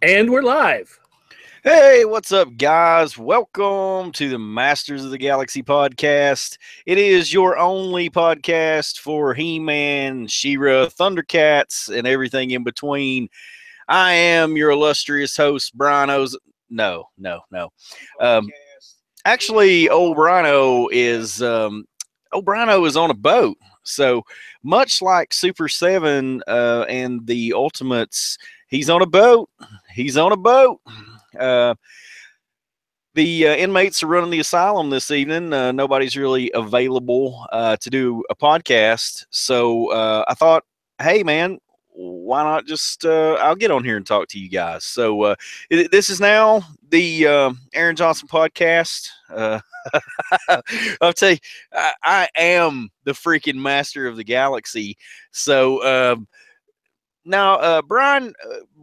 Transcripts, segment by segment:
And we're live. Hey, what's up, guys? Welcome to the Masters of the Galaxy podcast. It is your only podcast for He-Man, She-Ra, Thundercats, and everything in between. I am your illustrious host, Briano's. No. Um, actually, old Brino is on a boat. So much like Super 7 and the Ultimates, he's on a boat. He's on a boat. Uh, the inmates are running the asylum this evening. Nobody's really available to do a podcast. So I thought, hey, man, why not just I'll get on here and talk to you guys. So this is now the Aaron Johnson podcast. I'll tell you, I am the freaking master of the galaxy. So now, Brian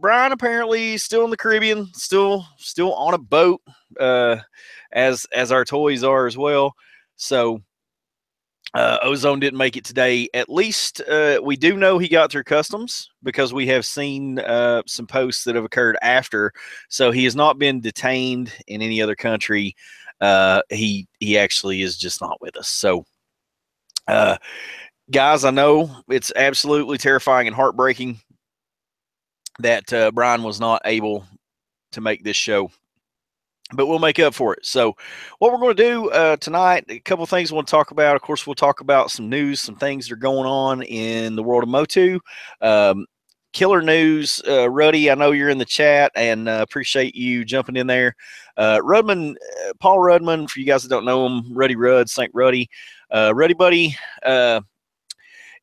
apparently still in the Caribbean, still on a boat, uh, as our toys are as well. So Ozone didn't make it today. At least we do know he got through customs because we have seen some posts that have occurred after. So he has not been detained in any other country. He actually is just not with us. So. Guys, I know it's absolutely terrifying and heartbreaking that Brian was not able to make this show, but we'll make up for it. So, what we're going to do tonight, a couple of things we want to talk about. Of course, we'll talk about some news, some things that are going on in the world of Motu. Killer news, Ruddy. I know you're in the chat, and appreciate you jumping in there. Rudman, Paul Rudman, for you guys that don't know him, Ruddy Rudd, St. Ruddy, Ruddy Buddy.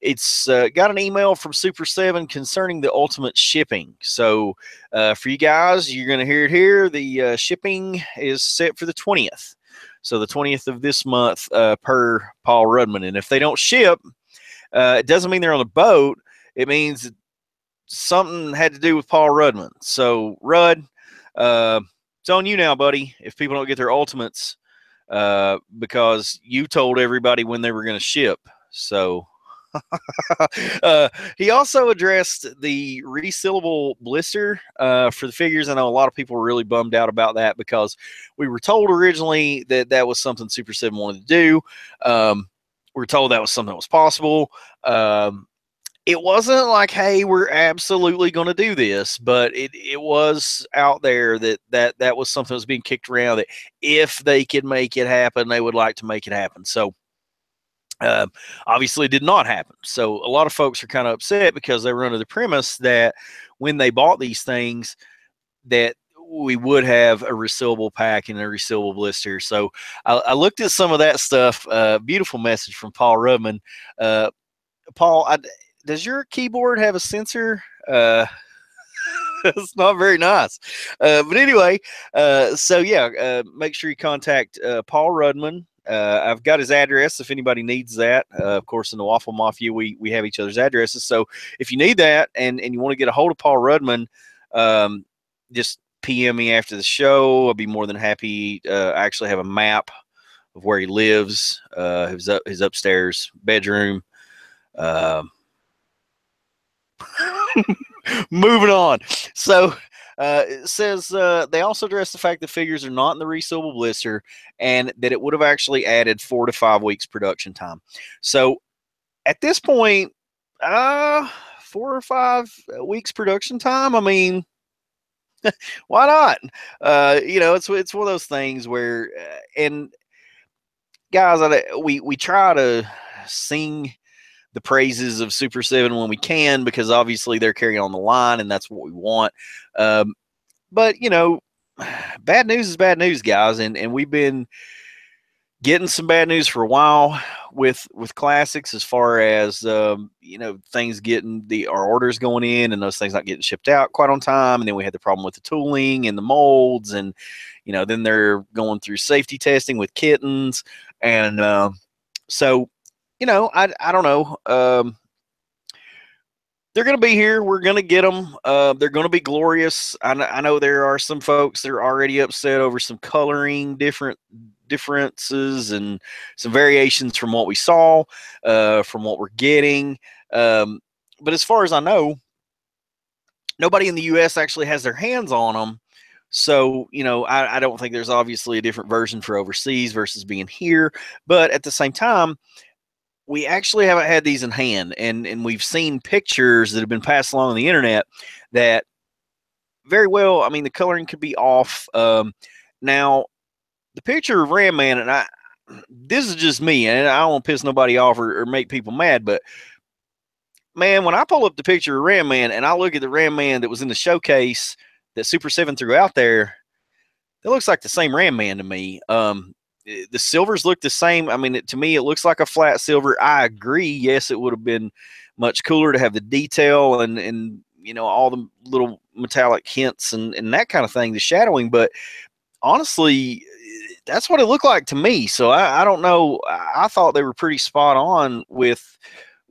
It's got an email from Super 7 concerning the ultimate shipping. So for you guys, you're going to hear it here. The shipping is set for the 20th. So the 20th of this month per Paul Rudman. And if they don't ship, it doesn't mean they're on the boat. It means something had to do with Paul Rudman. So, Rudd, it's on you now, buddy, if people don't get their ultimates because you told everybody when they were going to ship. So... he also addressed the resealable blister for the figures. I know a lot of people were really bummed out about that because we were told originally that that was something Super 7 wanted to do. We were told that was something that was possible. It wasn't like, hey, we're absolutely going to do this, but it was out there that was something that was being kicked around that if they could make it happen, they would like to make it happen. So obviously did not happen. So a lot of folks are kind of upset because they were under the premise that when they bought these things that we would have a resealable pack and a resealable blister. So I looked at some of that stuff. Beautiful message from Paul Rudman. Paul, does your keyboard have a sensor? It's not very nice. But anyway, so yeah, make sure you contact Paul Rudman. I've got his address if anybody needs that. Of course, in the Waffle Mafia, we have each other's addresses. So if you need that and you want to get a hold of Paul Rudman, just PM me after the show. I'll be more than happy. I actually have a map of where he lives, his upstairs bedroom. Moving on. So it says they also address the fact that figures are not in the resealable blister and that it would have actually added 4 to 5 weeks production time. So at this point, 4 or 5 weeks production time, I mean, why not? It's one of those things where, and guys, we try to sing the praises of Super 7 when we can because obviously they're carrying on the line and that's what we want. But, bad news is bad news, guys. And we've been getting some bad news for a while with classics as far as, things getting our orders going in and those things not getting shipped out quite on time. And then we had the problem with the tooling and the molds and, then they're going through safety testing with kittens. And so, I don't know. They're going to be here. We're going to get them. They're going to be glorious. I know there are some folks that are already upset over some coloring differences and some variations from what we saw, from what we're getting. But as far as I know, nobody in the U.S. actually has their hands on them. So, I don't think there's obviously a different version for overseas versus being here. But at the same time, we actually haven't had these in hand. And we've seen pictures that have been passed along on the internet that very well, I mean, the coloring could be off. Now, the picture of Ram Man, and this is just me, and I don't want to piss nobody off or make people mad, but man, when I pull up the picture of Ram Man and I look at the Ram Man that was in the showcase that Super 7 threw out there, it looks like the same Ram Man to me. The silvers look the same. I mean, to me, it looks like a flat silver. I agree. Yes, it would have been much cooler to have the detail and all the little metallic hints and that kind of thing, the shadowing. But honestly, that's what it looked like to me. So I don't know. I thought they were pretty spot on with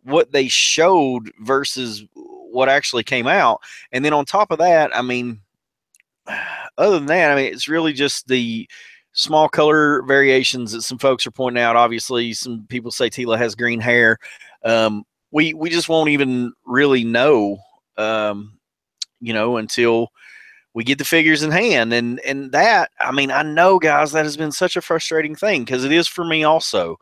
what they showed versus what actually came out. And then on top of that, I mean, other than that, I mean, it's really just the small color variations that some folks are pointing out. Obviously, some people say Tila has green hair. We just won't even really know, until we get the figures in hand. And that, I mean, I know, guys, that has been such a frustrating thing because it is for me also.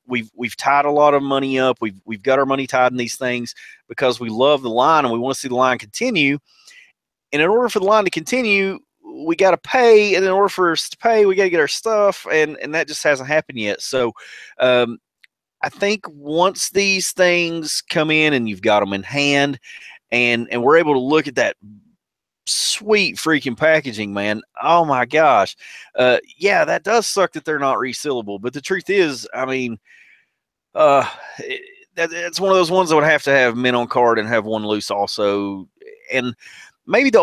We've tied a lot of money up. We've got our money tied in these things because we love the line and we want to see the line continue. And in order for the line to continue, we got to pay. And in order for us to pay, we got to get our stuff. And that just hasn't happened yet. So I think once these things come in and you've got them in hand and we're able to look at that sweet freaking packaging, man. Oh my gosh. Yeah, that does suck that they're not resealable. But the truth is, I mean, it's one of those ones that would have to have men on card and have one loose also. And maybe the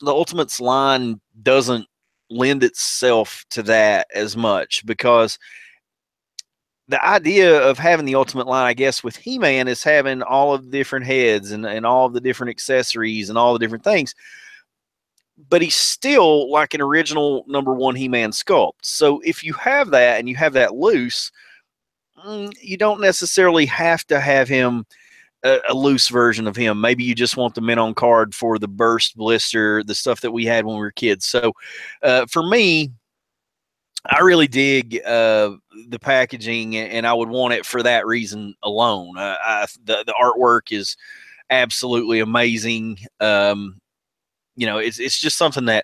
Ultimates line doesn't lend itself to that as much because the idea of having the Ultimate line, I guess, with He-Man is having all of the different heads and all of the different accessories and all the different things. But he's still like an original #1 He-Man sculpt. So if you have that and you have that loose, you don't necessarily have to have him a loose version of him. Maybe you just want the men on card for the burst blister, the stuff that we had when we were kids. So for me, I really dig the packaging, and I would want it for that reason alone. The artwork is absolutely amazing. It's just something that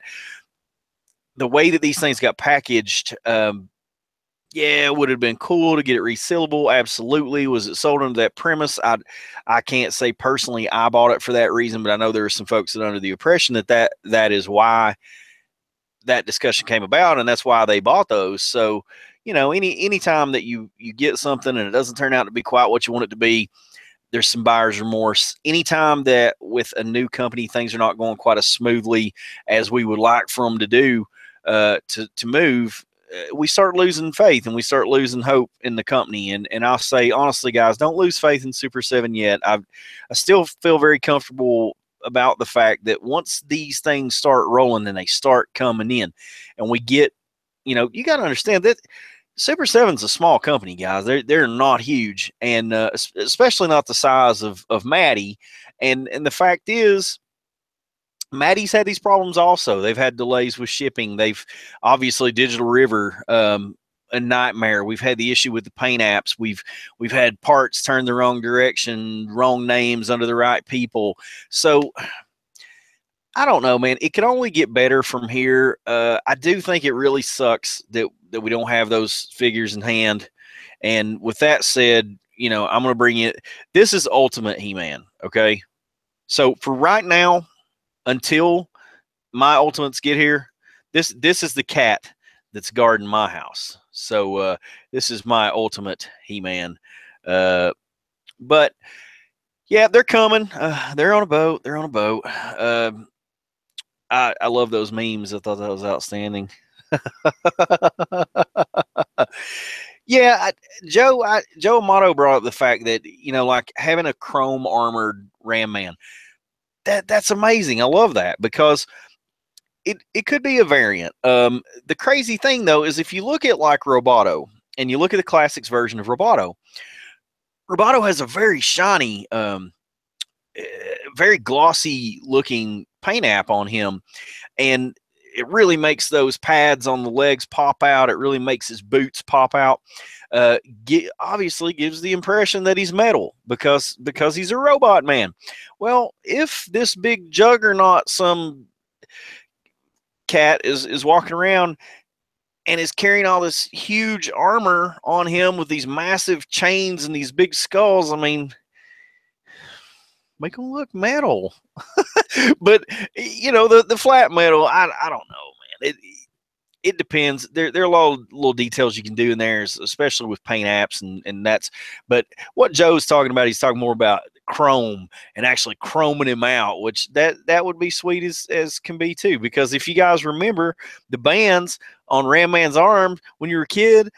the way that these things got packaged, yeah, would have been cool to get it resealable. Absolutely. Was it sold under that premise? I can't say personally I bought it for that reason, but I know there are some folks that are under the impression that is why that discussion came about, and that's why they bought those. So, any time that you get something and it doesn't turn out to be quite what you want it to be, there's some buyer's remorse. Anytime that with a new company things are not going quite as smoothly as we would like for them to do, to move, we start losing faith and we start losing hope in the company. And I'll say honestly, guys, don't lose faith in Super 7 yet. I still feel very comfortable about the fact that once these things start rolling and they start coming in, and we get, you got to understand that Super 7's a small company, guys. They're not huge, and especially not the size of Maddie. And the fact is, Maddie's had these problems also. They've had delays with shipping. They've obviously Digital River, a nightmare. We've had the issue with the paint apps. We've had parts turn the wrong direction, wrong names under the right people. So I don't know, man. It can only get better from here. I do think it really sucks that we don't have those figures in hand. And with that said, I'm going to bring it. This is Ultimate He-Man, okay? So for right now, until my Ultimates get here, this is the cat that's guarding my house. So this is my Ultimate He-Man. But yeah, they're coming. They're on a boat. They're on a boat. I love those memes. I thought that was outstanding. Yeah, Joe Amato brought up the fact that like having a chrome armored Ram Man. That's amazing. I love that because it could be a variant. The crazy thing though is if you look at like Roboto and you look at the classics version of Roboto has a very shiny very glossy looking paint app on him, and it really makes those pads on the legs pop out. It really makes his boots pop out. Obviously gives the impression that he's metal because he's a robot man. Well, if this big juggernaut, some cat is walking around and is carrying all this huge armor on him with these massive chains and these big skulls, I mean, make him look metal. But you know, the flat metal, I don't know, man. It depends. There are a lot of little details you can do in there, especially with paint apps, and that's. But what Joe's talking about, he's talking more about chrome and actually chroming him out, which that would be sweet as can be too. Because if you guys remember the bands on Ram Man's arm when you were a kid,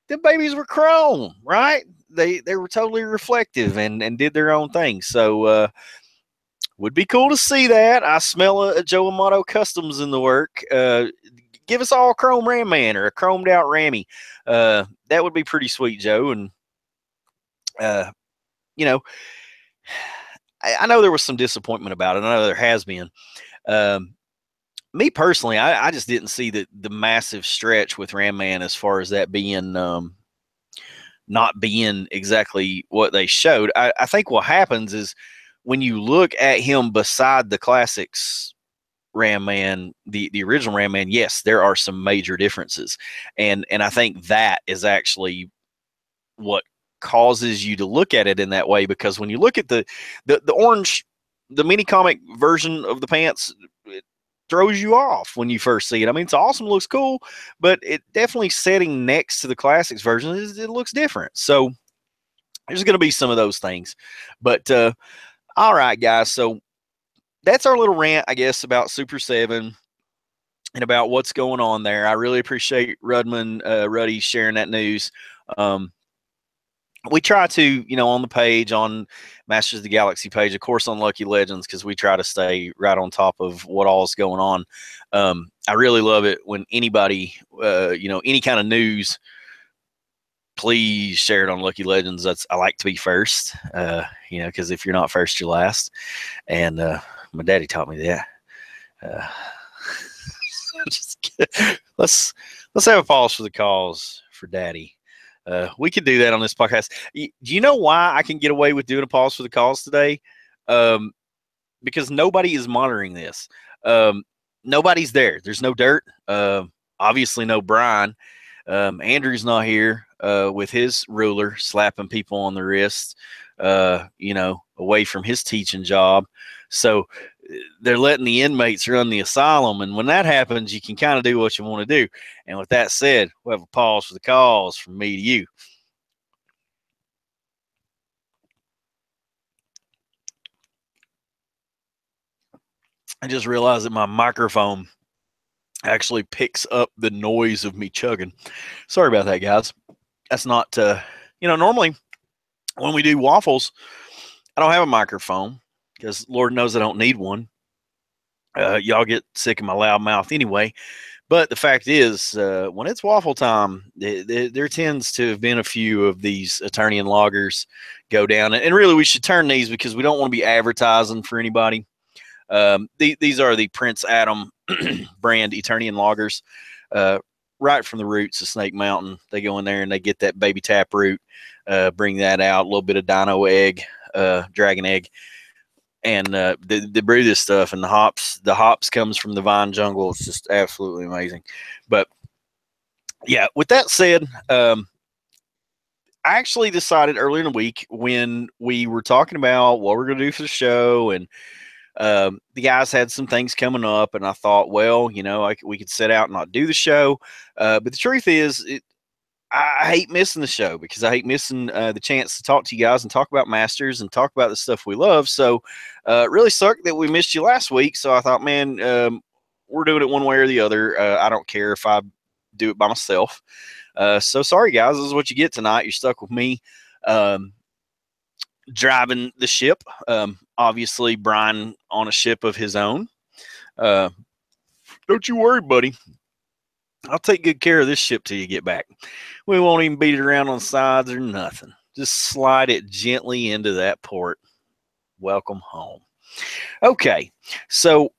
the babies were chrome, right? They were totally reflective and did their own thing. So would be cool to see that. I smell a Joe Amato Customs in the work. Give us all a chrome Ram Man or a chromed out Rammy. That would be pretty sweet, Joe. And you know, I know there was some disappointment about it. I know there has been. Me personally, I just didn't see the massive stretch with Ram Man as far as that being not being exactly what they showed. I think what happens is when you look at him beside the classics Ram Man, the original Ram Man, yes, there are some major differences. And I think that is actually what causes you to look at it in that way, because when you look at the orange, the mini comic version of the pants, it throws you off when you first see it. I mean, it's awesome, looks cool, but it definitely setting next to the classics version, it looks different. So there's going to be some of those things. But all right, guys. So that's our little rant, I guess, about Super 7 and about what's going on there. I really appreciate Ruddy sharing that news. We try to, you know, on the page, on Masters of the Galaxy page, of course, on Lucky Legends, because we try to stay right on top of what all is going on. I really love it when anybody, you know, any kind of news, please share it on Lucky Legends. I like to be first, you know, because if you're not first, you're last. And my daddy taught me that. Let's have a pause for the cause for Daddy. We could do that on this podcast. Do you know why I can get away with doing a pause for the cause today? Because nobody is monitoring this. Nobody's there. There's no dirt. Obviously, no Brian. Andrew's not here with his ruler slapping people on the wrist, you know, away from his teaching job. So they're letting the inmates run the asylum. And when that happens, you can kind of do what you want to do. And with that said, we'll have a pause for the cause from me to you. I just realized that my microphone actually picks up the noise of me chugging. Sorry about that, guys. That's not, you know, normally when we do waffles, I don't have a microphone because Lord knows I don't need one. Y'all get sick of my loud mouth anyway. But the fact is, when it's waffle time, there tends to have been a few of these attorney and loggers go down. And really, we should turn these because we don't want to be advertising for anybody. These are the Prince Adam brand Eternian loggers, right from the roots of Snake Mountain. They go in there and they get that baby tap root, bring that out, a little bit of dino egg, dragon egg, and they brew this stuff. And the hops comes from the vine jungle. It's just absolutely amazing. But yeah, with that said, I actually decided early in the week when we were talking about what we're going to do for the show, and the guys had some things coming up, and I thought, well, you know, we could set out and not do the show. But the truth is, I hate missing the show because I hate missing the chance to talk to you guys and talk about Masters and talk about the stuff we love. So it really sucked that we missed you last week. So I thought, man, we're doing it one way or the other. I don't care if I do it by myself. So sorry, guys. This is what you get tonight. You're stuck with me. Driving the ship. Obviously, Brian on a ship of his own. Don't you worry, buddy. I'll take good care of this ship till you get back. We won't even beat it around on the sides or nothing. Just slide it gently into that port. Welcome home. Okay, so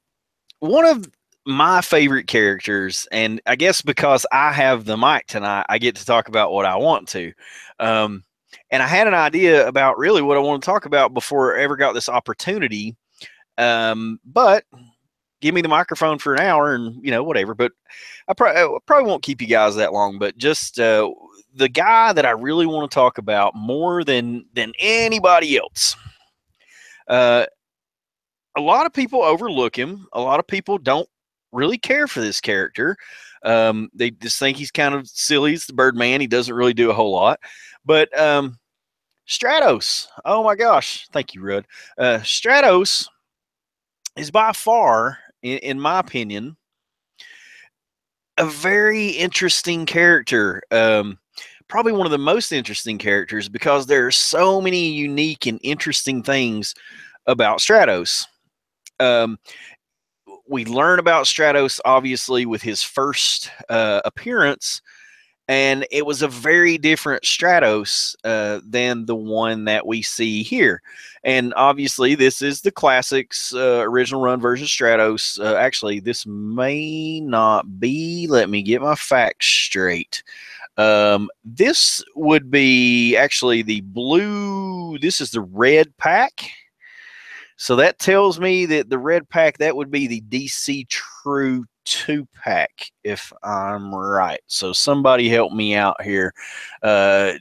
one of my favorite characters, and I guess because I have the mic tonight, I get to talk about what I want to. Um, and I had an idea about really what I want to talk about before I ever got this opportunity. But give me the microphone for an hour and, whatever. But I probably won't keep you guys that long, but just the guy that I really want to talk about more than anybody else. Uh, a lot of people overlook him. A lot of people don't really care for this character. They just think he's kind of silly. He's the Birdman. He doesn't really do a whole lot. But Stratos, oh my gosh, thank you, Rudd. Stratos is by far, in my opinion, a very interesting character. Probably one of the most interesting characters because there are so many unique and interesting things about Stratos. Um, we learn about Stratos obviously with his first appearance, and it was a very different Stratos than the one that we see here. And obviously, this is the classics original run version Stratos. Actually, this may not be. Let me get my facts straight. This would be actually the blue. This is the red pack. So that tells me that the red pack, that would be the DC True 2-pack, if I'm right. So somebody help me out here.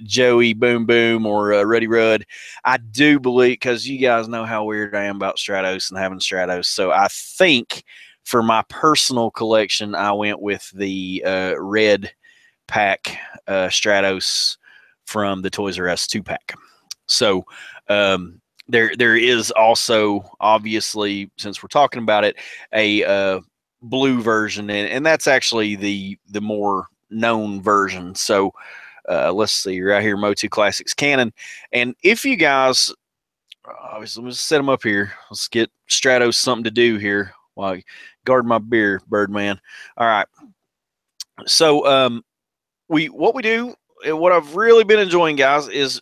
Joey Boom Boom or Ruddy Rudd. I do believe, because you guys know how weird I am about Stratos and having Stratos. So I think for my personal collection, I went with the red pack Stratos from the Toys R Us 2-pack. So, there is also, obviously, since we're talking about it, a blue version, and that's actually the more known version. So let's see right here, Motu Classics Canon. And if you guys, obviously, let's set them up here. Let's get Stratos something to do here while I guard my beer, Birdman. All right. So what we do, what I've really been enjoying, guys, is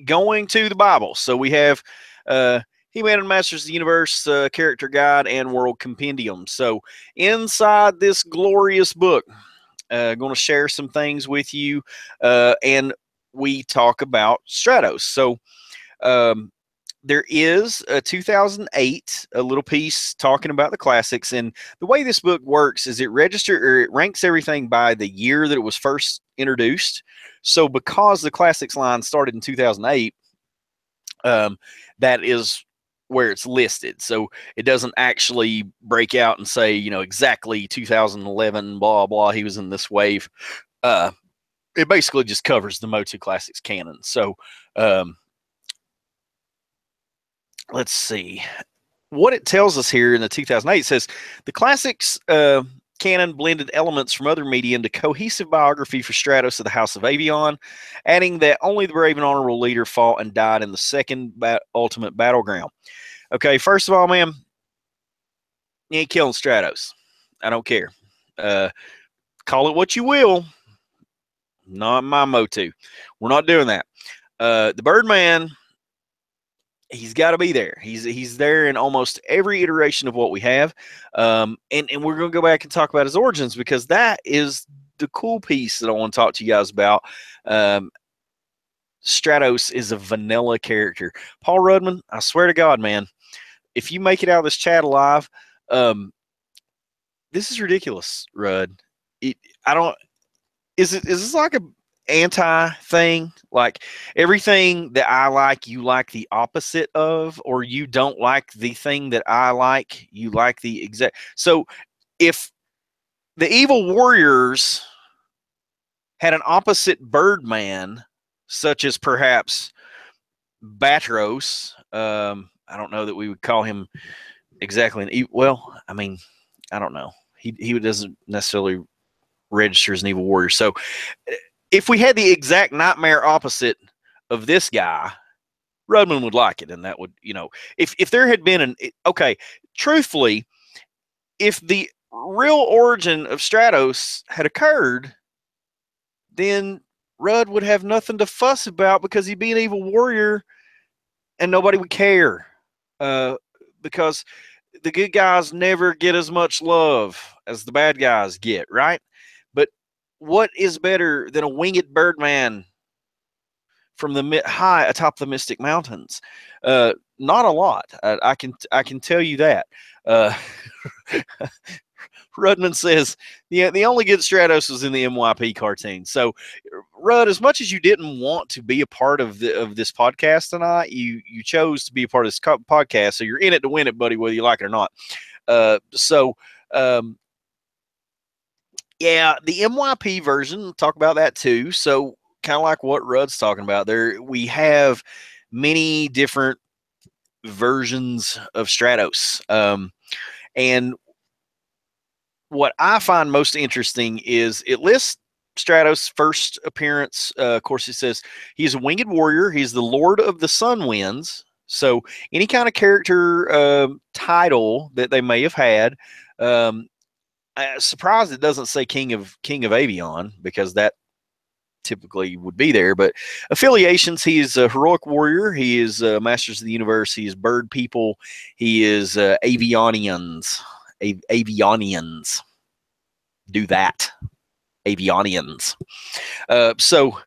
going to the Bible. So we have He-Man and Masters of the Universe Character Guide and World Compendium. So inside this glorious book, going to share some things with you, and we talk about Stratos. So there is a 2008, a little piece talking about the classics, and the way this book works is it ranks everything by the year that it was first introduced. So because the classics line started in 2008, that is where it's listed. So it doesn't actually break out and say, exactly 2011, blah, blah, he was in this wave. It basically just covers the Motu Classics canon. So let's see. What it tells us here in the 2008 says the classics canon blended elements from other media into cohesive biography for Stratos of the House of Avion, adding that only the brave and honorable leader fought and died in the second ultimate battleground. Okay, first of all, man, you ain't killing Stratos. I don't care. Call it what you will. Not my Motu. We're not doing that. The Birdman, he's got to be there. He's there in almost every iteration of what we have. And we're going to go back and talk about his origins, because that is the cool piece that I want to talk to you guys about. Stratos is a vanilla character. Paul Rudman, I swear to God, man, if you make it out of this chat alive, this is ridiculous, Rudd. I don't. Is this like a anti thing? Like everything that I like, you like the opposite of, or you don't like the thing that I like, you like the exact. So if the evil warriors had an opposite Birdman, such as perhaps Batros, I don't know that we would call him exactly an evil. Well, I mean, I don't know. He doesn't necessarily register as an evil warrior. So if we had the exact nightmare opposite of this guy, Rudman would like it, and that would, if there had been truthfully, if the real origin of Stratos had occurred, then Rudd would have nothing to fuss about because he'd be an evil warrior and nobody would care. uh, because the good guys never get as much love as the bad guys get, right? But what is better than a winged birdman from the high atop the Mystic Mountains? Not a lot. I can tell you that. Uh, Rudman says, yeah, the only good Stratos was in the MYP cartoon. So, Rudd, as much as you didn't want to be a part of this podcast tonight, you chose to be a part of this podcast. So you're in it to win it, buddy, whether you like it or not. So, yeah, the MYP version, talk about that too. So, kind of like what Rudd's talking about there, we have many different versions of Stratos. And what I find most interesting is it lists Stratos' first appearance. Of course, it says he's a winged warrior. He's the Lord of the Sun Winds. So, any kind of character title that they may have had, surprised it doesn't say King of Avion, because that typically would be there. But affiliations, he is a heroic warrior. He is Masters of the Universe. He is Bird People. He is Avionians. Avionians. Do that. Avionians. So,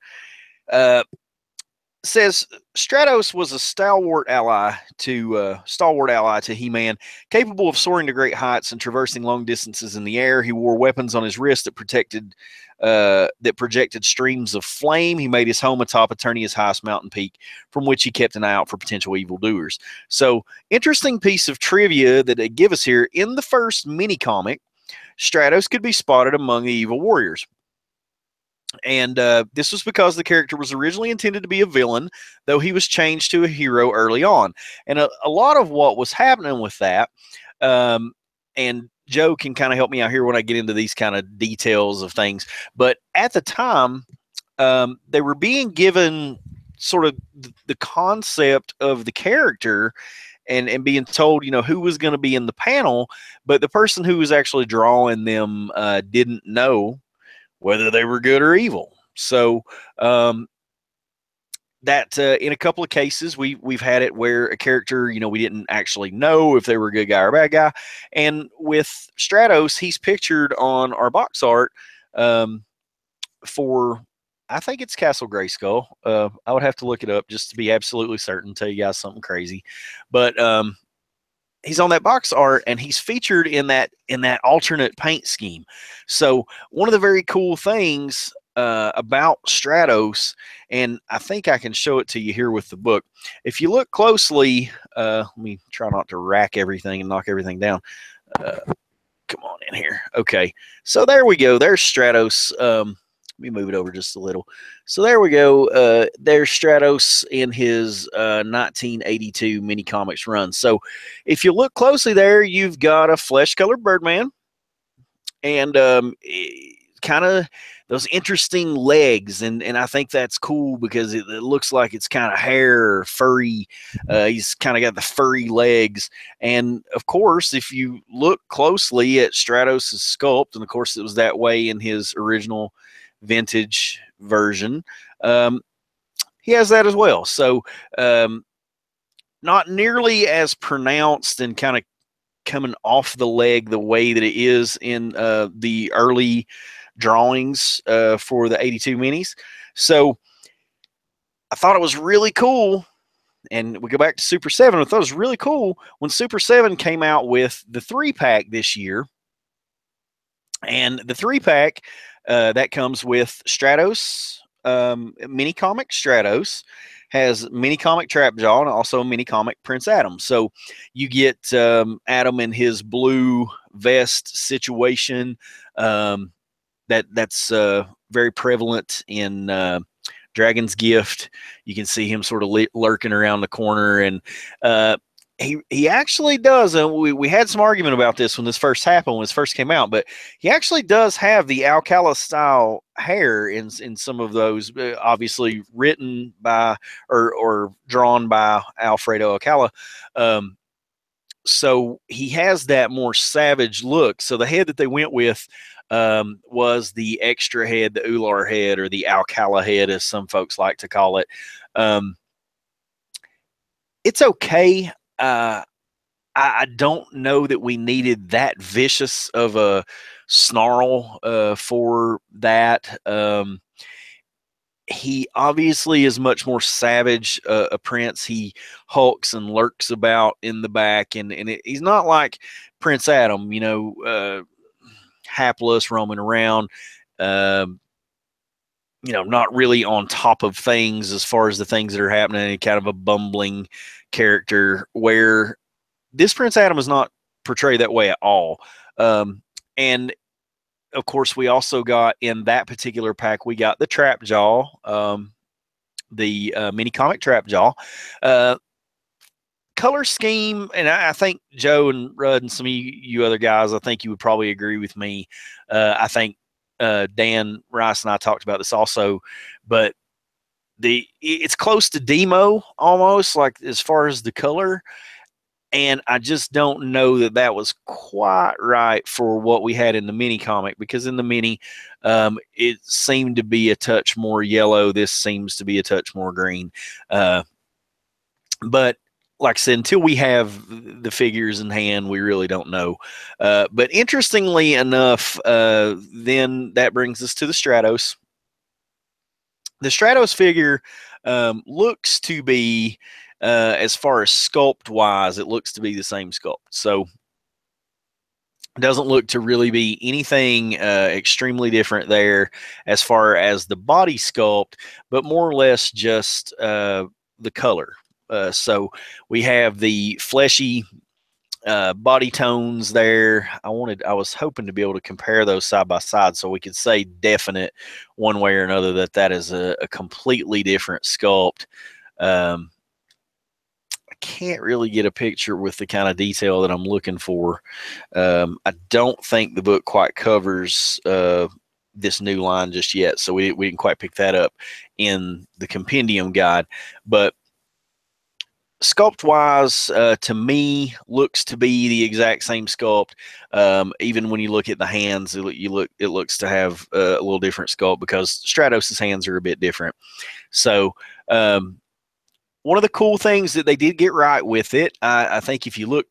says Stratos was a stalwart ally to He-Man, capable of soaring to great heights and traversing long distances in the air. He wore weapons on his wrist that projected streams of flame. He made his home atop Eternia's highest mountain peak, from which he kept an eye out for potential evildoers. So, interesting piece of trivia that they give us here. In the first mini comic, Stratos could be spotted among the evil warriors. And this was because the character was originally intended to be a villain, though he was changed to a hero early on. And a lot of what was happening with that, and Joe can kind of help me out here when I get into these kind of details of things. But at the time, they were being given sort of the concept of the character and being told, who was going to be in the panel, but the person who was actually drawing them didn't know whether they were good or evil. So that in a couple of cases we've had it where a character, we didn't actually know if they were a good guy or a bad guy. And with Stratos, he's pictured on our box art for, I think it's Castle Grayskull. I would have to look it up just to be absolutely certain, tell you guys something crazy. But he's on that box art, and he's featured in that alternate paint scheme. So one of the very cool things about Stratos, and I think I can show it to you here with the book. If you look closely, let me try not to rack everything and knock everything down. Come on in here. Okay, so there we go. There's Stratos. Let me move it over just a little. So there we go. There's Stratos in his 1982 mini comics run. So if you look closely there, you've got a flesh-colored Birdman, and kind of those interesting legs, and I think that's cool because it looks like it's kind of hair, furry. He's kind of got the furry legs, and of course, if you look closely at Stratos' sculpt, and of course it was that way in his original vintage version, he has that as well. So not nearly as pronounced and kind of coming off the leg the way that it is in the early drawings for the 82 minis. So I thought it was really cool, and we go back to Super 7. I thought it was really cool when Super 7 came out with the 3-pack this year. And the 3-pack that comes with Stratos, mini comic Stratos, has mini comic Trapjaw, and also mini comic Prince Adam. So you get Adam in his blue vest situation. That's very prevalent in Dragon's Gift. You can see him sort of lurking around the corner, and he actually does, and we had some argument about this when this first happened, when this first came out, but he actually does have the Alcala style hair in some of those, obviously written by or drawn by Alfredo Alcala. So he has that more savage look. So the head that they went with was the extra head, the Ular head, or the Alcala head, as some folks like to call it. It's okay. Uh, I don't know that we needed that vicious of a snarl for that. He obviously is much more savage, a Prince. He hulks and lurks about in the back, and he's not like Prince Adam, hapless, roaming around, um, not really on top of things as far as the things that are happening, kind of a bumbling character, where this Prince Adam is not portrayed that way at all. And of course, we also got in that particular pack, we got the Trap Jaw, the mini comic Trap Jaw. Color scheme, and I think Joe and Rudd and some of you other guys, I think you would probably agree with me. I think Dan Rice and I talked about this also, but it's close to demo almost, like as far as the color. And I just don't know that that was quite right for what we had in the mini comic, because in the mini, it seemed to be a touch more yellow. This seems to be a touch more green. But like I said, until we have the figures in hand, we really don't know. But interestingly enough, then that brings us to the Stratos. The Stratos figure looks to be, as far as sculpt wise, it looks to be the same sculpt. So it doesn't look to really be anything extremely different there as far as the body sculpt, but more or less just the color. So we have the fleshy body tones there. I was hoping to be able to compare those side by side so we could say definite one way or another that is a completely different sculpt. I can't really get a picture with the kind of detail that I'm looking for. I don't think the book quite covers this new line just yet, so we didn't quite pick that up in the compendium guide. But sculpt wise, to me, looks to be the exact same sculpt. Even when you look at the hands, it looks to have a little different sculpt, because Stratos' hands are a bit different. So one of the cool things that they did get right with it, I think if you look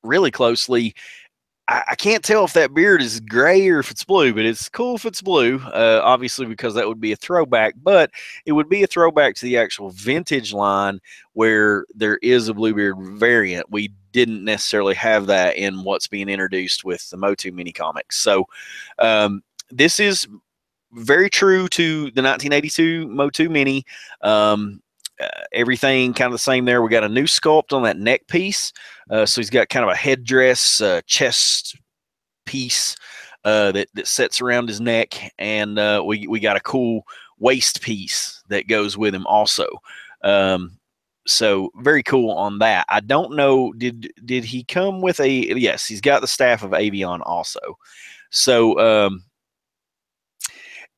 really closely, I can't tell if that beard is gray or if it's blue, but it's cool if it's blue, obviously, because that would be a throwback. But it would be a throwback to the actual vintage line where there is a Bluebeard variant. We didn't necessarily have that in what's being introduced with the Motu mini comics. So this is very true to the 1982 Motu mini. Everything kind of the same there. We got a new sculpt on that neck piece. So he's got kind of a headdress, chest piece that sets around his neck. And we got a cool waist piece that goes with him also. So very cool on that. I don't know, did he come with yes, he's got the staff of Avion also. So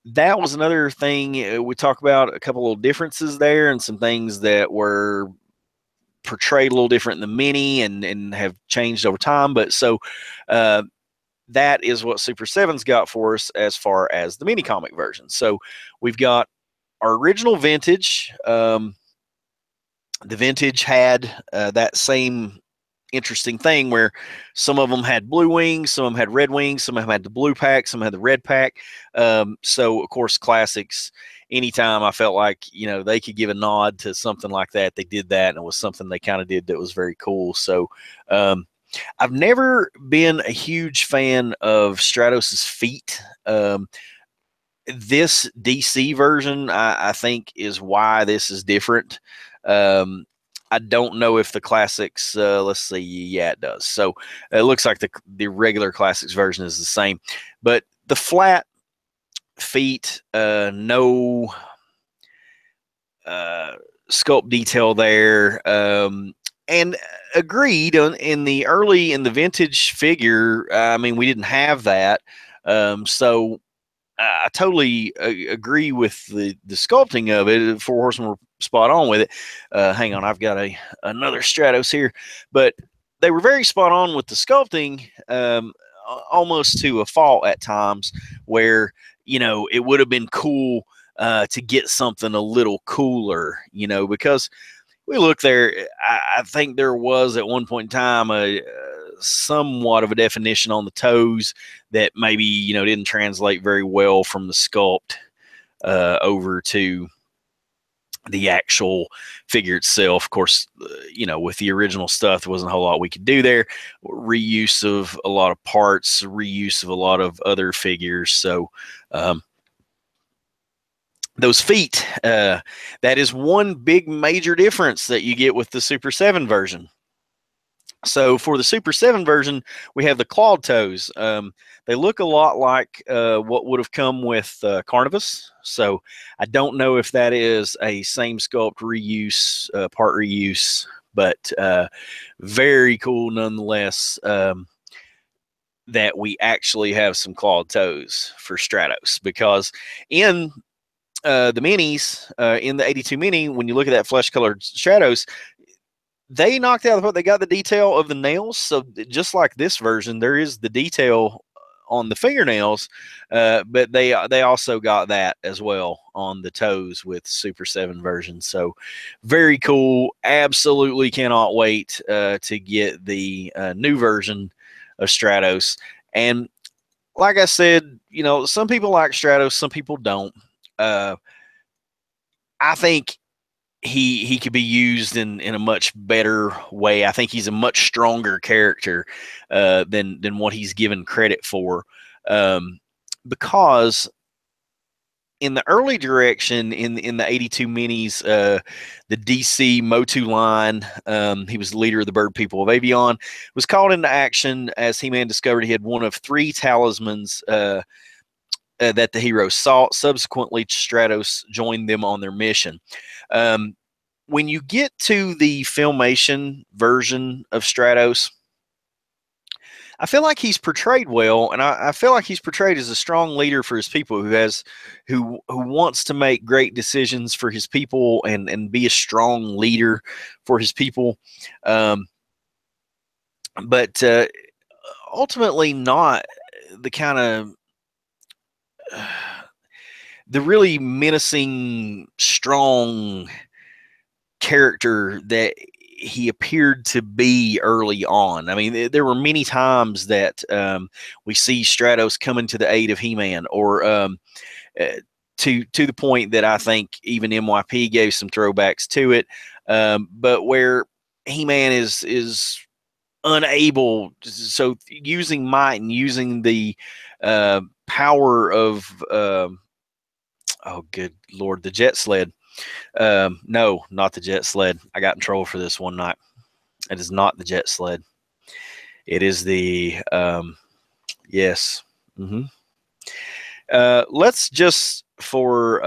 that was another thing. We talk about a couple of differences there and some things that were portrayed a little different in the mini and have changed over time. But so that is what Super 7's got for us as far as the mini comic version. So we've got our original vintage. The vintage had that same interesting thing where some of them had blue wings, some of them had red wings, some of them had the blue pack, some had the red pack. So of course, classics, anytime I felt like, they could give a nod to something like that, they did that. And it was something they kind of did that was very cool. So I've never been a huge fan of Stratos' feet. This DC version, I think, is why this is different. I don't know if the classics, let's see, yeah, it does. So it looks like the regular classics version is the same, but the flat feet, no sculpt detail there. And agreed in the vintage figure. I mean, we didn't have that. So I totally agree with the sculpting of it. Four Horsemen were spot on with it. Hang on, I've got another Stratos here, but they were very spot on with the sculpting, almost to a fault at times, where it would have been cool to get something a little cooler, because we look there. I think there was at one point in time a somewhat of a definition on the toes that maybe didn't translate very well from the sculpt over to the actual figure itself. Of course, with the original stuff, there wasn't a whole lot we could do there. Reuse of a lot of parts, reuse of a lot of other figures. So, those feet, that is one big major difference that you get with the Super 7 version. So for the Super 7 version, we have the clawed toes. They look a lot like what would have come with Carnivus. So I don't know if that is a same sculpt reuse, part reuse, but very cool nonetheless that we actually have some clawed toes for Stratos, because in the minis, in the 82 mini, when you look at that flesh colored Stratos, they knocked out the part. They got the detail of the nails. So just like this version, there is the detail on the fingernails, but they also got that as well on the toes with Super 7 version. So very cool. Absolutely cannot wait to get the new version of Stratos. And like I said, some people like Stratos, some people don't. I think he could be used in a much better way. I think he's a much stronger character than what he's given credit for, because in the early direction in the 82 minis, the DC Motu line, he was the leader of the Bird People of Avion, was called into action as He-Man discovered he had one of 3 talismans that the heroes sought. Subsequently, Stratos joined them on their mission. When you get to the Filmation version of Stratos, I feel like he's portrayed well, and I feel like he's portrayed as a strong leader for his people, who wants to make great decisions for his people and be a strong leader for his people. But ultimately not the kind of the really menacing, strong character that he appeared to be early on. I mean, there were many times that we see Stratos coming to the aid of He-Man, or to the point that I think even MYP gave some throwbacks to it. But where He-Man is unable, so using might and using the power of oh good lord, the jet sled. No, not the jet sled. I got in trouble for this one night. It is not the jet sled. It is the yes. Let's just, for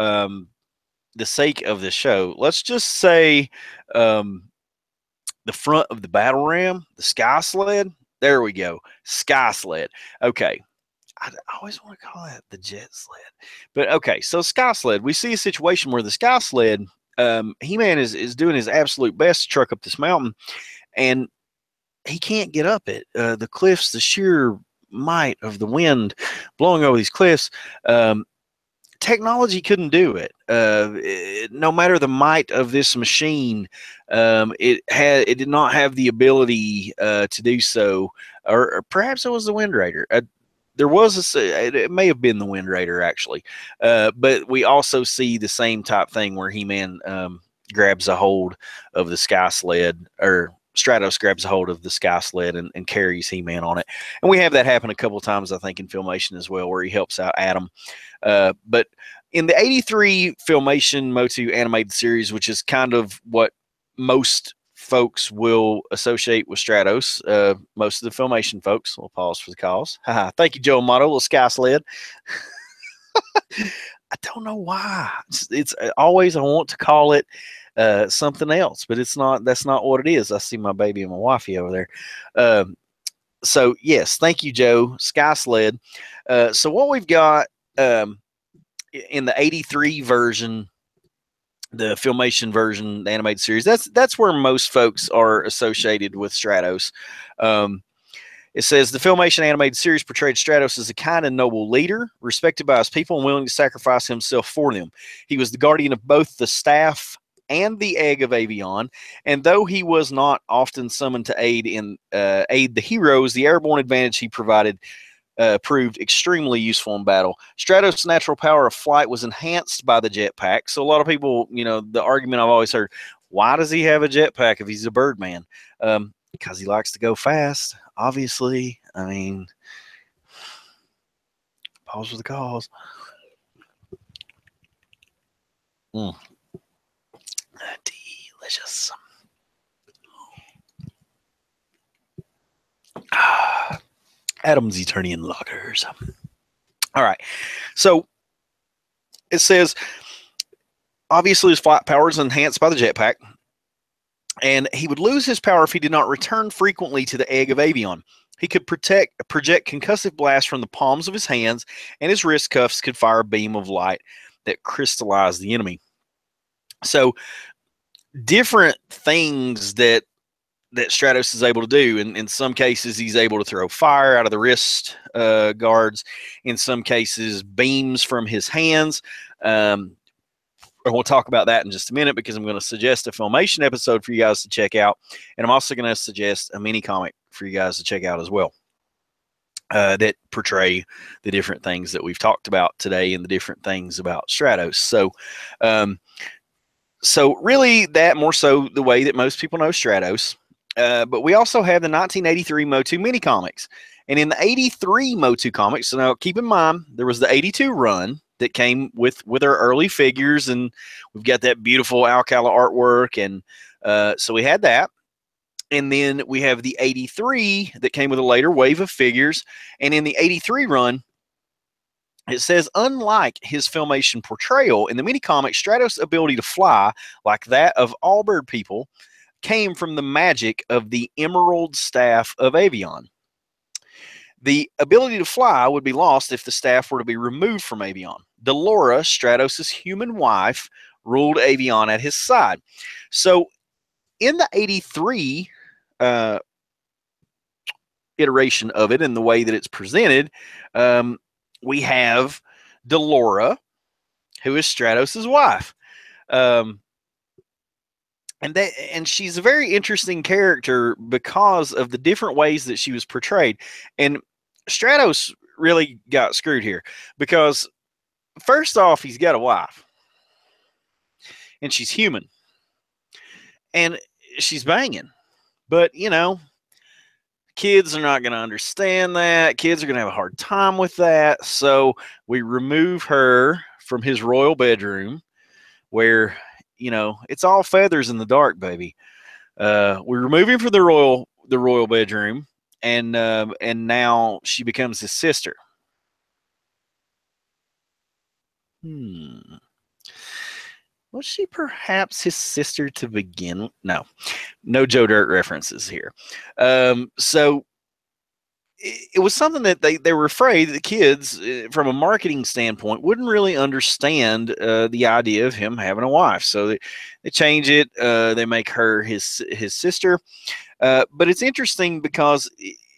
the sake of the show, let's just say the front of the battle ram, the sky sled. There we go, sky sled. Okay, I always want to call that the jet sled, but okay. So sky sled, we see a situation where the sky sled, He-Man is doing his absolute best to truck up this mountain, and he can't get up it. The cliffs, the sheer might of the wind blowing over these cliffs, technology couldn't do it. No matter the might of this machine, it did not have the ability to do so. Or perhaps it was the Wind Raider. There was it may have been the Wind Raider actually, but we also see the same type thing where He-Man grabs a hold of the sky sled, or Stratos grabs a hold of the sky sled and carries He-Man on it. And we have that happen a couple times, I think, in Filmation as well, where he helps out Adam. But in the 83 Filmation Motu animated series, which is kind of what most folks will associate with Stratos, most of the Filmation folks, we'll pause for the cause. Thank you, Joe Amato, little sky sled. I don't know why. It's always, I want to call it something else, but it's not. That's not what it is. I see my baby and my wifey over there. So yes, thank you, Joe. Sky sled. So what we've got in the 83 version, the Filmation version, the animated series, that's where most folks are associated with Stratos. It says the Filmation animated series portrayed Stratos as a kind and noble leader, respected by his people and willing to sacrifice himself for them. He was the guardian of both the staff and the egg of Avion. And though he was not often summoned to aid the heroes, the airborne advantage he provided proved extremely useful in battle. Stratos' natural power of flight was enhanced by the jetpack. So a lot of people, the argument I've always heard, why does he have a jetpack if he's a Birdman? Because he likes to go fast, obviously. I mean, pause for the cause. Delicious. Adam's Eternian Lagers. All right. So it says, obviously his flight power is enhanced by the jetpack, and he would lose his power if he did not return frequently to the egg of Avion. He could project concussive blasts from the palms of his hands, and his wrist cuffs could fire a beam of light that crystallized the enemy. So different things that Stratos is able to do. In some cases, he's able to throw fire out of the wrist guards. In some cases, beams from his hands. And we'll talk about that in just a minute, because I'm going to suggest a Filmation episode for you guys to check out. And I'm also going to suggest a mini comic for you guys to check out as well, that portray the different things that we've talked about today and the different things about Stratos. So really, that more so the way that most people know Stratos. But we also have the 1983 Motu mini comics. And in the 83 Motu comics, so now keep in mind, there was the 82 run that came with our early figures, and we've got that beautiful Alcala artwork. And so we had that. And then we have the 83 that came with a later wave of figures. And in the 83 run, it says, unlike his Filmation portrayal, in the mini comic, Stratos' ability to fly, like that of all bird people, came from the magic of the Emerald Staff of Avion. The ability to fly would be lost if the staff were to be removed from Avion. Delora, Stratos' human wife, ruled Avion at his side. So in the 83 iteration of it, and the way that it's presented, we have Delora, who is Stratos' wife. And she's a very interesting character because of the different ways that she was portrayed. And Stratos really got screwed here, because first off, he's got a wife, and she's human, and she's banging. But, kids are not going to understand that. Kids are going to have a hard time with that. So we remove her from his royal bedroom, where, it's all feathers in the dark, baby. We remove him from the royal bedroom, and now she becomes his sister. Was she perhaps his sister to begin with? No Joe Dirt references here. So it was something that they were afraid that the kids, from a marketing standpoint, wouldn't really understand the idea of him having a wife. So they change it. They make her his sister. But it's interesting because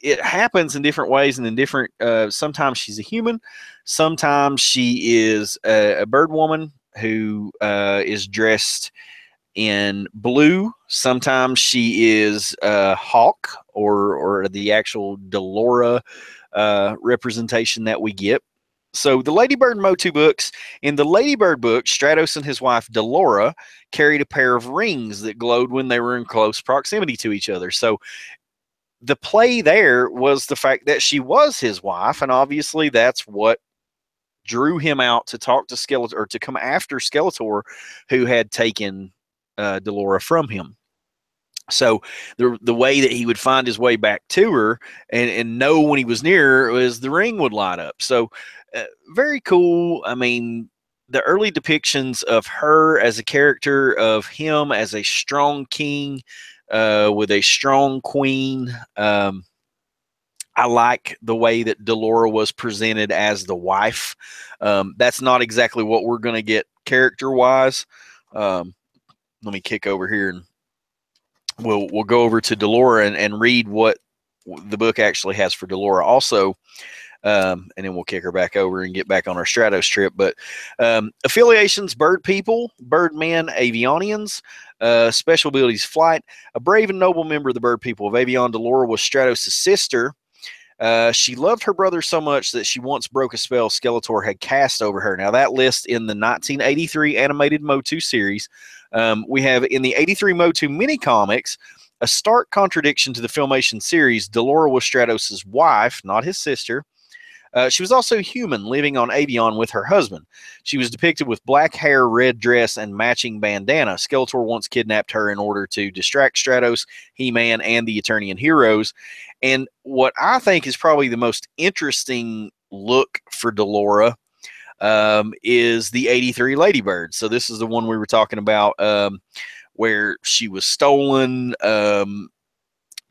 it happens in different ways, and in different. Sometimes she's a human. Sometimes she is a bird woman who is dressed in blue. Sometimes she is Hawk, or the actual Delora representation that we get. So the Ladybird Motu books, in the Ladybird book, Stratos and his wife Delora carried a pair of rings that glowed when they were in close proximity to each other. So the play there was the fact that she was his wife, and obviously that's what drew him out to talk to Skeletor, or to come after Skeletor, who had taken Delora from him. So the way that he would find his way back to her and know when he was near her was the ring would light up. So very cool. I mean, the early depictions of her as a character, of him as a strong king with a strong queen. I like the way that Delora was presented as the wife. That's not exactly what we're going to get character-wise. Let me kick over here, and we'll go over to Delora and read what the book actually has for Delora. Also, And then we'll kick her back over and get back on our Stratos trip. But affiliations: bird people, bird men, avionians. Special abilities: flight. A brave and noble member of the bird people of Avion, Delora was Stratos' sister. She loved her brother so much that she once broke a spell Skeletor had cast over her. Now, that list in the 1983 animated Motu series. We have in the 83 Motu mini comics a stark contradiction to the Filmation series. Delora was Stratos' wife, not his sister. She was also human, living on Avion with her husband. She was depicted with black hair, red dress, and matching bandana. Skeletor once kidnapped her in order to distract Stratos, He-Man, and the Eternian heroes. And what I think is probably the most interesting look for Delora is the 83 Ladybird. So this is the one we were talking about where she was stolen,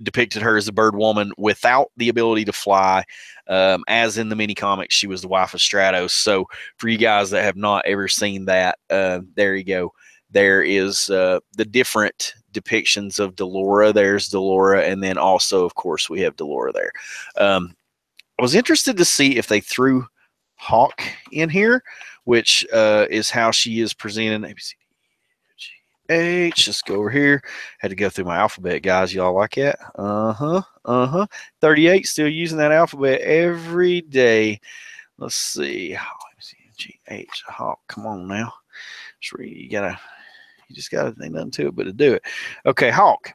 depicted her as a bird woman without the ability to fly. As in the mini comics, she was the wife of Stratos. So for you guys that have not ever seen that, there you go. There is the different depictions of Delora. There's Delora, and then also, of course, we have Delora there. I was interested to see if they threw Hawk in here, which is how she is presented. H. Just go over here. Had to go through my alphabet, guys. Y'all like that? 38. Still using that alphabet every day. Let's see. G H. Hawk. Come on now. You just gotta think nothing to it but to do it. Okay, Hawk.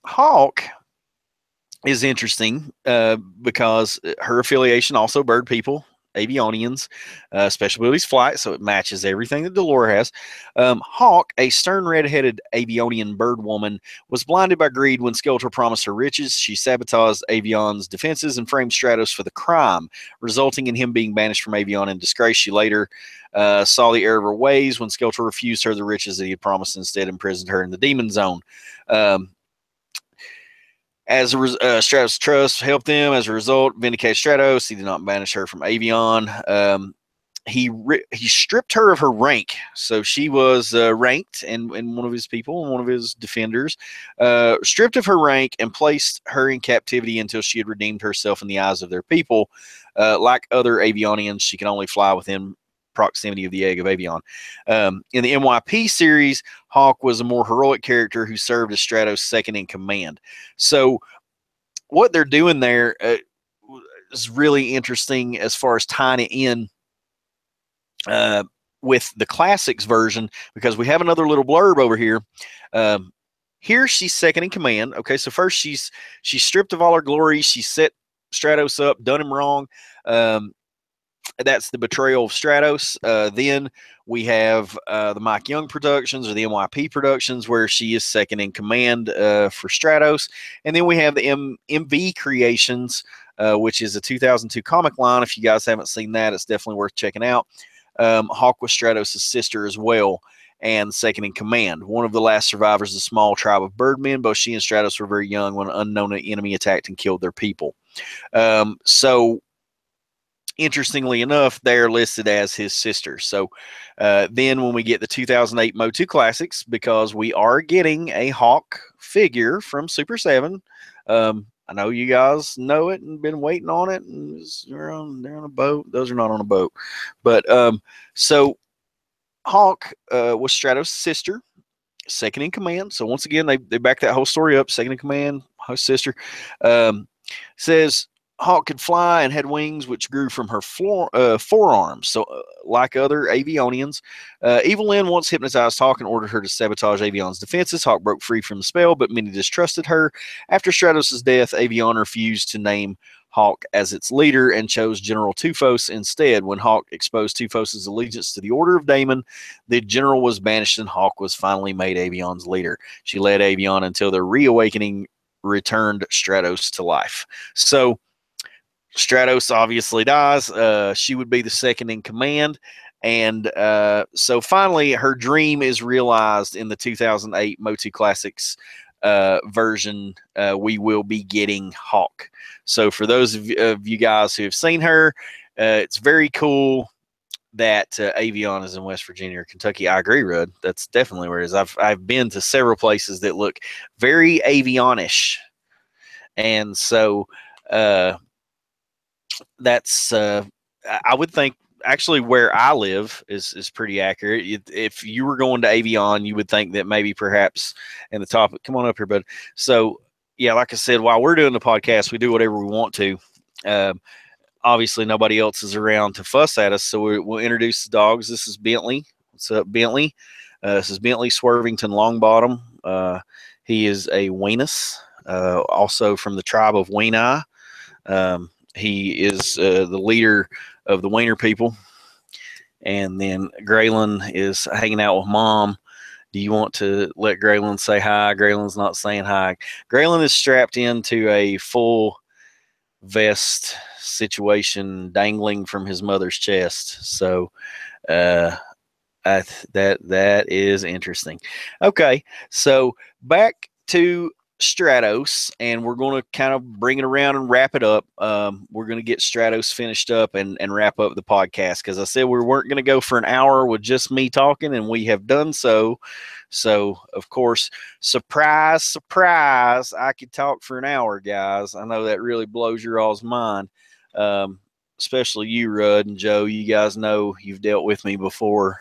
Hawk is interesting because her affiliation also bird people. Avionians, special abilities flight, so it matches everything that Delora has. Hawk, a stern red-headed Avionian bird woman, was blinded by greed when Skeletor promised her riches. She sabotaged Avion's defenses and framed Stratos for the crime, resulting in him being banished from Avion in disgrace. She later saw the error of her ways when Skeletor refused her the riches that he had promised, instead imprisoned her in the Demon Zone. As a Stratos' trust helped them. As a result, vindicate Stratos. He did not banish her from Avion. He stripped her of her rank, so she was ranked, and one of his people, and one of his defenders, stripped of her rank and placed her in captivity until she had redeemed herself in the eyes of their people. Like other Avionians, she can only fly within proximity of the egg of Avion. In the MYP series, Hawk was a more heroic character who served as Stratos' second in command. So what they're doing there is really interesting as far as tying it in with the classics version, because we have another little blurb over here. Here she's second in command. Okay, so first she's stripped of all her glory. She set Stratos up, done him wrong. That's the betrayal of Stratos. Then we have the Mike Young Productions, or the MYP Productions, where she is second in command for Stratos. And then we have the MV Creations, which is a 2002 comic line. If you guys haven't seen that, it's definitely worth checking out. Hawk was Stratos' sister as well, and second in command. One of the last survivors of a small tribe of birdmen. Both she and Stratos were very young when an unknown enemy attacked and killed their people. So interestingly enough, they're listed as his sister. So then when we get the 2008 Motu Classics, because we are getting a Hawk figure from Super 7. I know you guys know it and been waiting on it. And they're on a boat. Those are not on a boat. But so Hawk was Stratos' sister, second in command. So once again, they back that whole story up. Second in command, her sister. Says Hawk could fly and had wings which grew from her forearms. So, like other Avionians, Evil Lyn once hypnotized Hawk and ordered her to sabotage Avion's defenses. Hawk broke free from the spell, but many distrusted her. After Stratos' death, Avion refused to name Hawk as its leader and chose General Tufos instead. When Hawk exposed Tufos' allegiance to the Order of Damon, the general was banished and Hawk was finally made Avion's leader. She led Avion until their reawakening returned Stratos to life. So Stratos obviously dies. She would be the second in command. And so finally, her dream is realized in the 2008 Motu Classics version. We will be getting Hawk. So for those of you guys who have seen her, it's very cool that Avion is in West Virginia or Kentucky. I agree, Rudd. That's definitely where it is. I've been to several places that look very Avionish. And so that's I would think actually where I live is pretty accurate. If you were going to Avion, you would think that maybe perhaps in the topic. Come on up here, bud. So yeah, like I said, while we're doing the podcast, we do whatever we want to. Obviously, nobody else is around to fuss at us, so we'll introduce the dogs. This is Bentley. What's up, Bentley? This is Bentley Swervington Longbottom. He is a Weenus, also from the tribe of Weeni. He is the leader of the Wiener people. And then Graylin is hanging out with Mom. Do you want to let Graylin say hi? Graylin's not saying hi. Graylin is strapped into a full vest situation dangling from his mother's chest. So that is interesting. Okay, so back to Stratos, and we're going to kind of bring it around and wrap it up. We're going to get Stratos finished up and wrap up the podcast, because I said we weren't going to go for an hour with just me talking, and we have done so. So, of course, surprise, surprise, I could talk for an hour, guys. I know that really blows your all's mind, especially you, Rudd and Joe. You guys know you've dealt with me before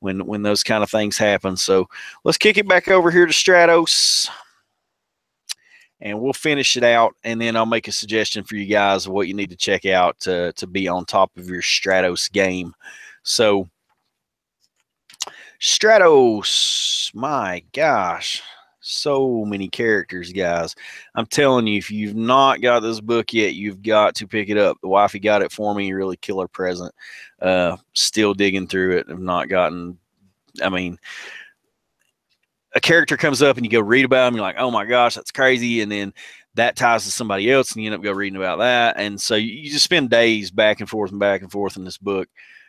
when those kind of things happen. So let's kick it back over here to Stratos, and we'll finish it out, and then I'll make a suggestion for you guys of what you need to check out to be on top of your Stratos game. So, Stratos, my gosh, so many characters, guys. I'm telling you, if you've not got this book yet, you've got to pick it up. The wifey got it for me, really killer present. Still digging through it. I've not gotten, I mean, a character comes up and you go read about him, you're like, oh my gosh, that's crazy, and then that ties to somebody else, and you end up go reading about that, and so you just spend days back and forth in this book.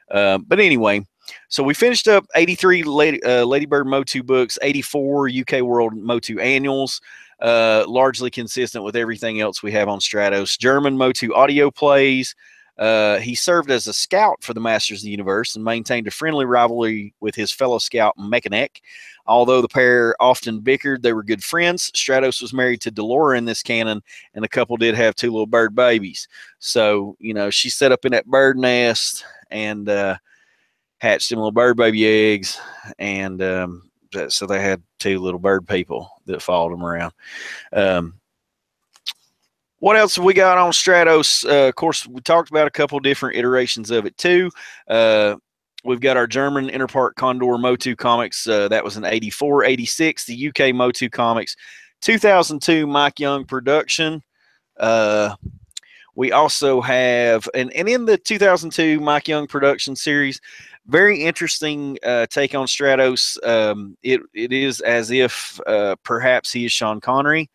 But anyway, so we finished up 83 Ladybird Motu books, 84 UK World Motu annuals, largely consistent with everything else we have on Stratos. German Motu audio plays. He served as a scout for the Masters of the Universe and maintained a friendly rivalry with his fellow scout Mechaneck. Although the pair often bickered, they were good friends. Stratos was married to Delora in this canon, and the couple did have 2 little bird babies. So, you know, she set up in that bird nest and hatched them little bird baby eggs, and so they had 2 little bird people that followed them around. What else have we got on Stratos? Of course, we talked about a couple different iterations of it too. We've got our German Interpark Condor Motu comics. That was in 84, 86. The UK Motu comics, 2002 Mike Young production. We also have, and in the 2002 Mike Young production series, very interesting take on Stratos. It is as if perhaps he is Sean Connery.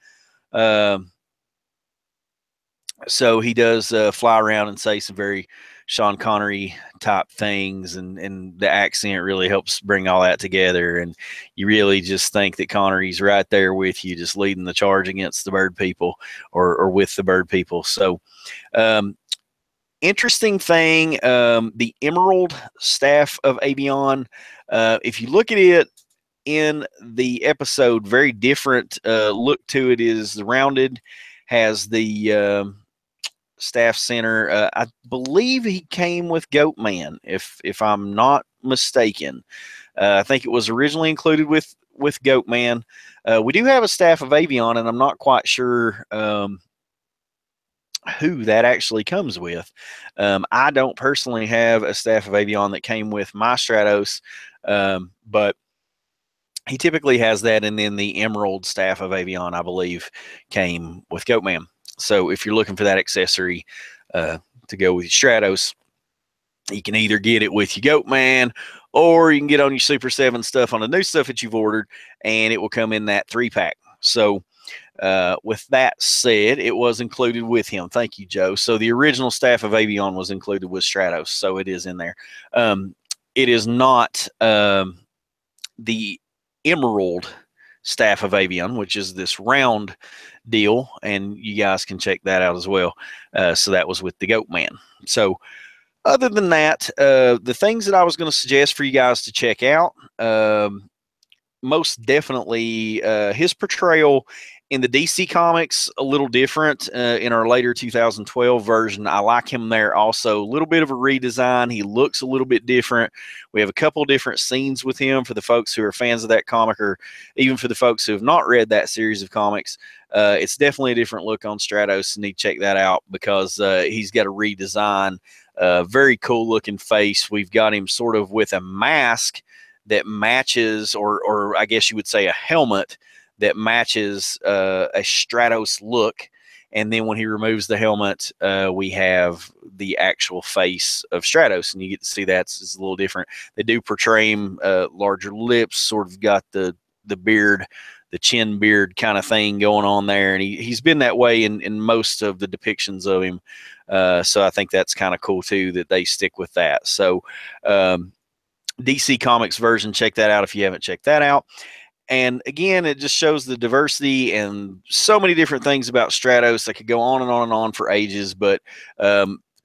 So he does fly around and say some very Sean Connery type things, and the accent really helps bring all that together. And you really just think that Connery's right there with you, just leading the charge against the bird people or with the bird people. So, interesting thing, the Emerald staff of Avion. If you look at it in the episode, very different look to it. Is rounded, has the staff center. I believe he came with Goatman, if I'm not mistaken. I think it was originally included with Goatman. We do have a staff of Avion, and I'm not quite sure who that actually comes with. I don't personally have a staff of Avion that came with my Stratos, but he typically has that, and then the Emerald staff of Avion, I believe, came with Goatman. So if you're looking for that accessory to go with your Stratos, you can either get it with your Goatman, or you can get on your Super 7 stuff on the new stuff that you've ordered, and it will come in that 3-pack. So with that said, it was included with him. Thank you, Joe. So the original staff of Avion was included with Stratos, so it is in there. It is not the Emerald staff of Avion, which is this round deal, and you guys can check that out as well. So that was with the Goatman. So other than that, the things that I was going to suggest for you guys to check out, most definitely his portrayal In the DC comics, a little different. In our later 2012 version, I like him there also. A little bit of a redesign. He looks a little bit different. We have a couple different scenes with him for the folks who are fans of that comic, or even for the folks who have not read that series of comics. It's definitely a different look on Stratos, and need to check that out because he's got a redesign. Very cool looking face. We've got him sort of with a mask that matches, or I guess you would say a helmet that matches a Stratos look. And then when he removes the helmet, we have the actual face of Stratos, and you get to see that's a little different. They do portray him larger lips, sort of got the beard, the chin beard kind of thing going on there, and he's been that way in most of the depictions of him. So I think that's kind of cool too that they stick with that. So DC Comics version, check that out if you haven't checked that out. And again, it just shows the diversity and so many different things about Stratos. I could go on and on and on for ages, but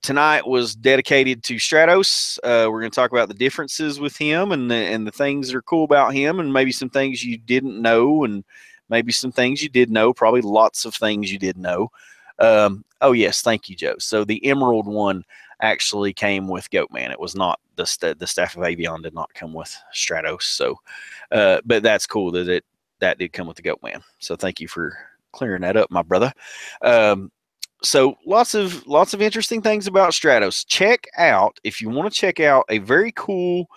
tonight was dedicated to Stratos. We're going to talk about the differences with him and the things that are cool about him, and maybe some things you didn't know, and maybe some things you did know, probably lots of things you did know. Oh, yes, thank you, Joe. So the Emerald one actually came with Goatman. It was not the Staff of Avion did not come with Stratos. So, but that's cool that that did come with the Goatman. So thank you for clearing that up, my brother. So lots of interesting things about Stratos. Check out, if you want to check out a very cool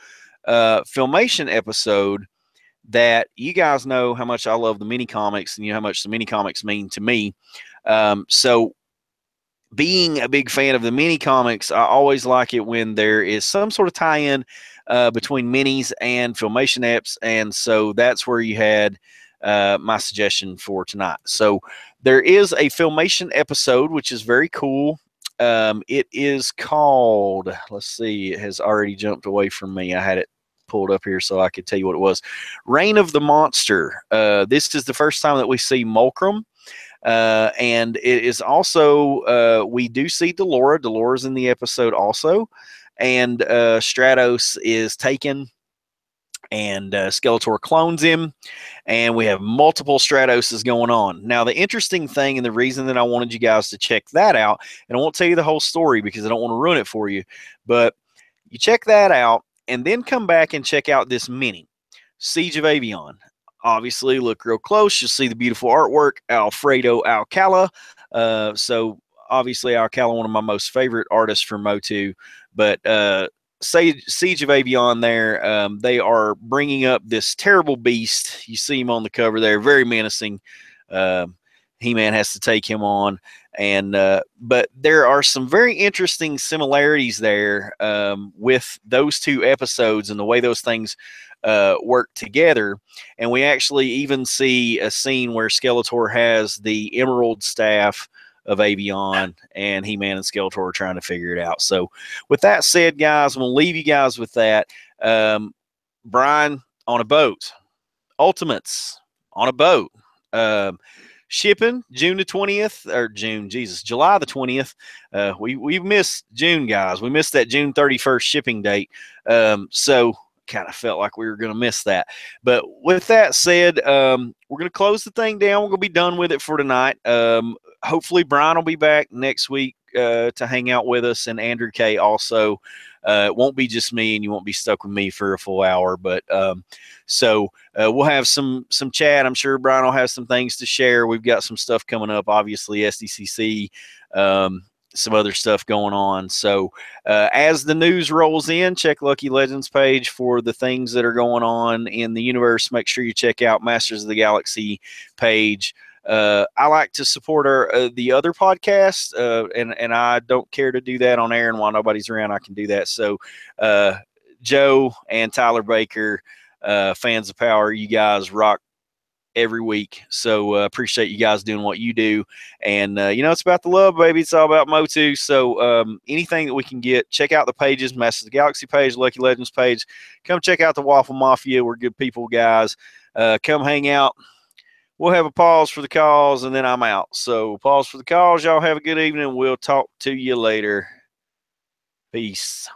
Filmation episode that you guys know how much I love the mini comics, and you know how much the mini comics mean to me. So being a big fan of the mini comics, I always like it when there is some sort of tie-in between minis and Filmation eps, and so that's where you had my suggestion for tonight. So there is a Filmation episode, which is very cool. It is called, let's see, it has already jumped away from me. I had it pulled up here so I could tell you what it was. Reign of the Monster. This is the first time that we see Mulcrum. And it is also, we do see Delora. Delora's in the episode also. And Stratos is taken, and Skeletor clones him. And we have multiple Stratoses going on. Now, the interesting thing, and the reason that I wanted you guys to check that out, and I won't tell you the whole story because I don't want to ruin it for you, but you check that out and then come back and check out this mini, Siege of Avion. Obviously, look real close. You'll see the beautiful artwork, Alfredo Alcala. So, obviously, Alcala, one of my most favorite artists from Motu. But Siege of Avion there, they are bringing up this terrible beast. You see him on the cover there, very menacing. He-Man has to take him on. And but there are some very interesting similarities there with those two episodes and the way those things work together. And we actually even see a scene where Skeletor has the Emerald Staff of Avion, and He-Man and Skeletor are trying to figure it out. So with that said, guys, I'm going to leave you guys with that. Brian, on a boat. Ultimates, on a boat. Shipping June the 20th, or July the 20th. We missed June, guys. We missed that June 31st shipping date. So kind of felt like we were going to miss that. But with that said, we're going to close the thing down. We're going to be done with it for tonight. Hopefully Brian will be back next week to hang out with us, and Andrew K also. It won't be just me, and you won't be stuck with me for a full hour. But so we'll have some chat. I'm sure Brian will have some things to share. We've got some stuff coming up, obviously SDCC, some other stuff going on. So as the news rolls in, check Lucky Legends page for the things that are going on in the universe. Make sure you check out Masters of the Galaxy page. I like to support the other podcast, and I don't care to do that on air, and while nobody's around, I can do that. So Joe and Tyler Baker, Fans of Power, you guys rock every week. So appreciate you guys doing what you do. And it's about the love, baby. It's all about Motu. So anything that we can get, check out the pages, Masters of the Galaxy page, Lucky Legends page. Come check out the Waffle Mafia. We're good people, guys. Come hang out. We'll have a pause for the calls, and then I'm out. So pause for the calls. Y'all have a good evening. We'll talk to you later. Peace.